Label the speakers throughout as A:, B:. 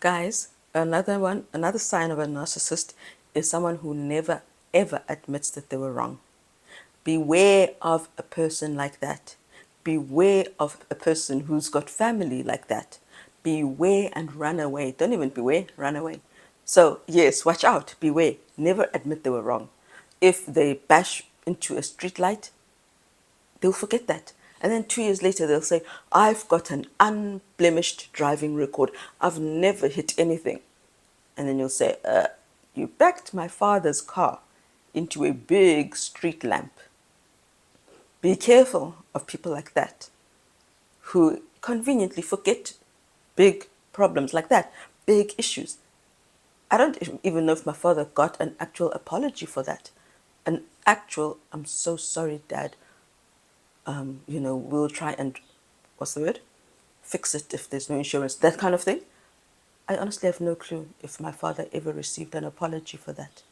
A: Guys, another sign of a narcissist is someone who never ever admits that they were wrong. Beware of a person like that. Beware of a person who's got family like that. Beware and run away. Don't even beware, run away. So, yes, watch out, beware. Never admit they were wrong. If they bash into a street light, they'll forget that. And then 2 years later, they'll say, I've got an unblemished driving record. I've never hit anything. And then you'll say, you backed my father's car into a big street lamp. Be careful of people like that who conveniently forget big problems like that, big issues. I don't even know if my father got an actual apology for that. An actual, I'm so sorry, Dad. We'll try and, what's the word? Fix it if there's no insurance, that kind of thing. I honestly have no clue if my father ever received an apology for that.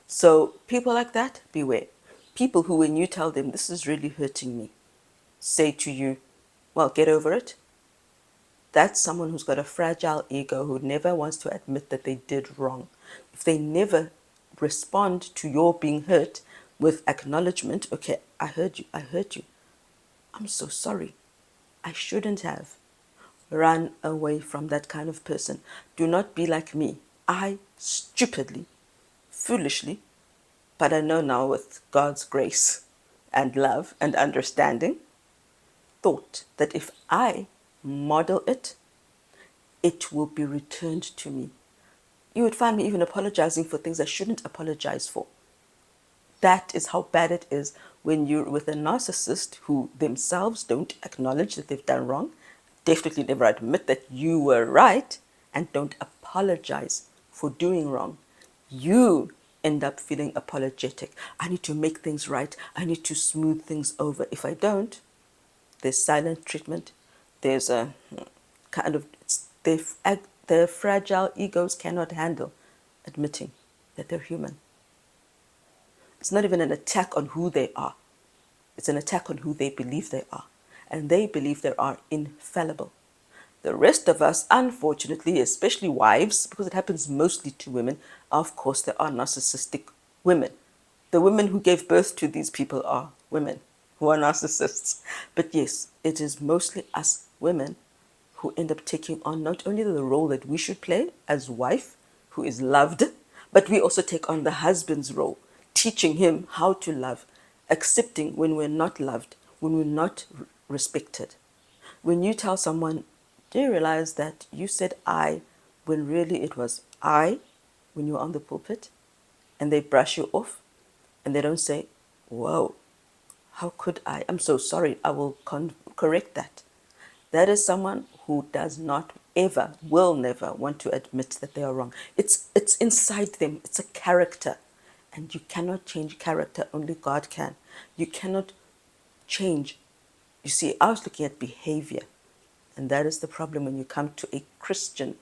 A: So people like that, beware. People who, when you tell them this is really hurting me, say to you, well, get over it. That's someone who's got a fragile ego, who never wants to admit that they did wrong. If they never respond to your being hurt with acknowledgement, okay, I heard you, I heard you. I'm so sorry. I shouldn't have. Run away from that kind of person. Do not be like me. I stupidly, foolishly, but I know now with God's grace and love and understanding, thought that if I model it, it will be returned to me. You would find me even apologizing for things I shouldn't apologize for. That is how bad it is when you're with a narcissist who themselves don't acknowledge that they've done wrong, definitely never admit that you were right, and don't apologize for doing wrong. You end up feeling apologetic. I need to make things right. I need to smooth things over. If I don't, there's silent treatment. There's a kind of, their fragile egos cannot handle admitting that they're human. It's not even an attack on who they are. It's an attack on who they believe they are. And they believe they are infallible. The rest of us, unfortunately, especially wives, because it happens mostly to women, of course there are narcissistic women. The women who gave birth to these people are women who are narcissists. But yes, it is mostly us women who end up taking on not only the role that we should play as wife who is loved, but we also take on the husband's role, teaching him how to love, accepting when we're not loved, when we're not respected. When you tell someone, do you realize that you said I when really it was I when you were on the pulpit, and they brush you off and they don't say, whoa, how could I? I'm so sorry. I will correct that. That is someone who does not ever, will never want to admit that they are wrong. It's inside them. It's a character. And you cannot change character. Only God can. You cannot change. You see, I was looking at behavior. And that is the problem when you come to a Christian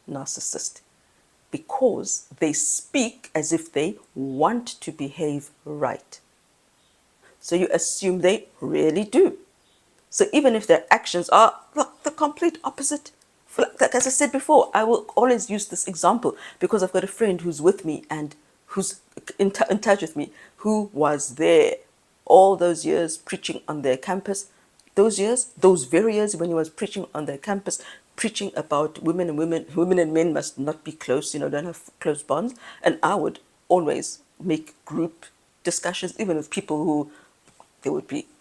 A: narcissist. Because they speak as if they want to behave right. So you assume they really do. So even if their actions are the complete opposite, like as I said before, I will always use this example because I've got a friend who's with me and who's in touch with me, who was there all those years preaching on their campus. Those very years when he was preaching on their campus, preaching about women and men must not be close, don't have close bonds. And I would always make group discussions, even with people who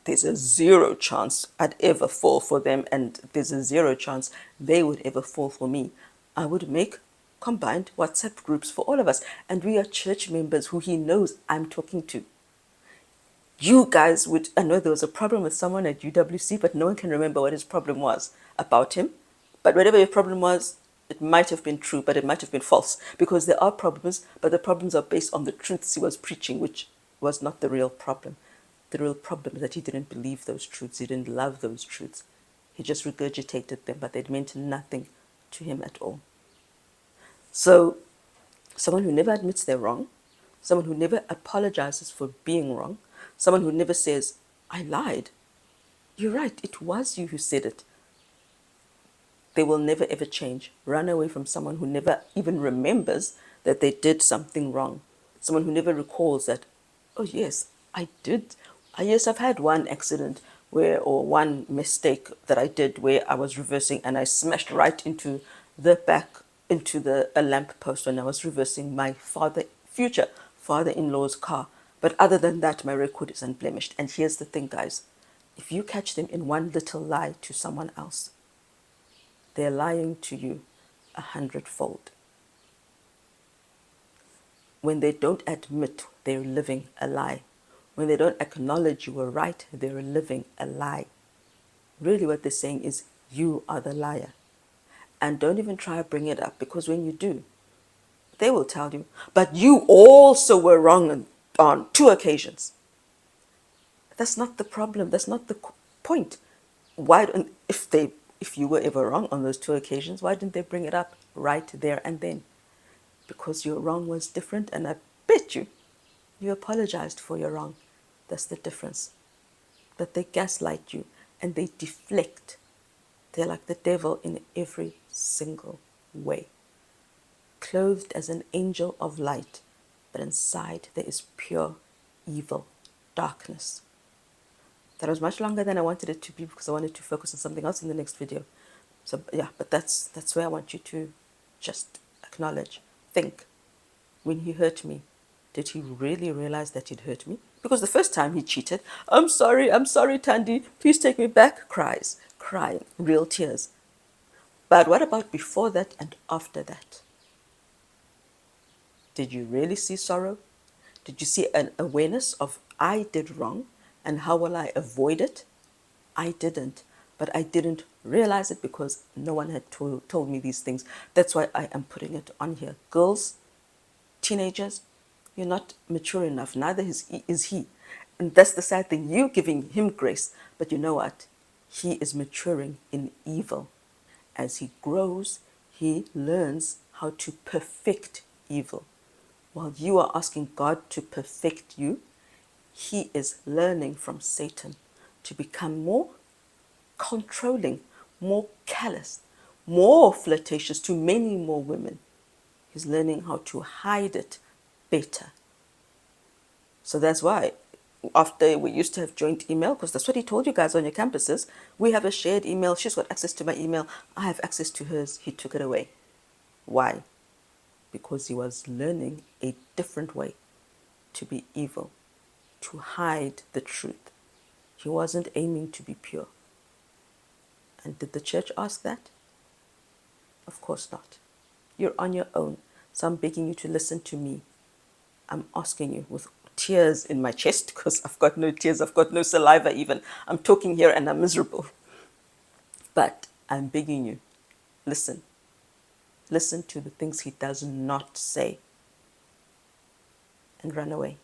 A: there's a zero chance I'd ever fall for them, and there's a zero chance they would ever fall for me. I would make combined WhatsApp groups for all of us, and we are church members who he knows I'm talking to. You guys would, I know there was a problem with someone at UWC, but no one can remember what his problem was about him. But whatever your problem was, it might have been true, but it might have been false, because there are problems, but the problems are based on the truths he was preaching, which was not the real problem. The real problem is that he didn't believe those truths. He didn't love those truths. He just regurgitated them, but they meant nothing to him at all. So someone who never admits they're wrong, someone who never apologizes for being wrong, someone who never says, I lied. You're right, it was you who said it. They will never ever change. Run away from someone who never even remembers that they did something wrong. Someone who never recalls that, oh yes, I did. Yes, I've had one accident where, or one mistake that I did where I was reversing and I smashed right into the back, into a lamp post when I was reversing my future father-in-law's car. But other than that, my record is unblemished. And here's the thing, guys. If you catch them in one little lie to someone else, they're lying to you 100-fold. When they don't admit they're living a lie, when they don't acknowledge you were right, they're living a lie. Really what they're saying is, you are the liar. And don't even try to bring it up, because when you do, they will tell you, but you also were wrong on 2 occasions. That's not the problem. That's not the point. Why don't, if you were ever wrong on those 2 occasions, why didn't they bring it up right there and then? Because your wrong was different, and I bet you apologized for your wrong. That's the difference. That they gaslight you and they deflect. They're like the devil in every single way. Clothed as an angel of light, but inside there is pure evil, darkness. That was much longer than I wanted it to be, because I wanted to focus on something else in the next video. So yeah, but that's where I want you to just acknowledge, think. When he hurt me, did he really realize that he'd hurt me? Because the first time he cheated, I'm sorry, Tandy, please take me back, crying, real tears. But what about before that and after that? Did you really see sorrow? Did you see an awareness of, I did wrong and how will I avoid it? I didn't, but I didn't realize it because no one had told me these things. That's why I am putting it on here. Girls, teenagers, you're not mature enough. Neither is he. And that's the sad thing. You're giving him grace. But you know what? He is maturing in evil. As he grows, he learns how to perfect evil. While you are asking God to perfect you, he is learning from Satan to become more controlling, more callous, more flirtatious to many more women. He's learning how to hide it better. So that's why after we used to have joint email, because that's what he told you guys on your campuses, we have a shared email. She's got access to my email. I have access to hers. He took it away. Why? Because he was learning a different way to be evil, to hide the truth. He wasn't aiming to be pure. And did the church ask that? Of course not. You're on your own. So I'm begging you to listen to me. I'm asking you with tears in my chest, because I've got no tears, I've got no saliva even. I'm talking here and I'm miserable. But I'm begging you, listen. Listen to the things he does not say and run away.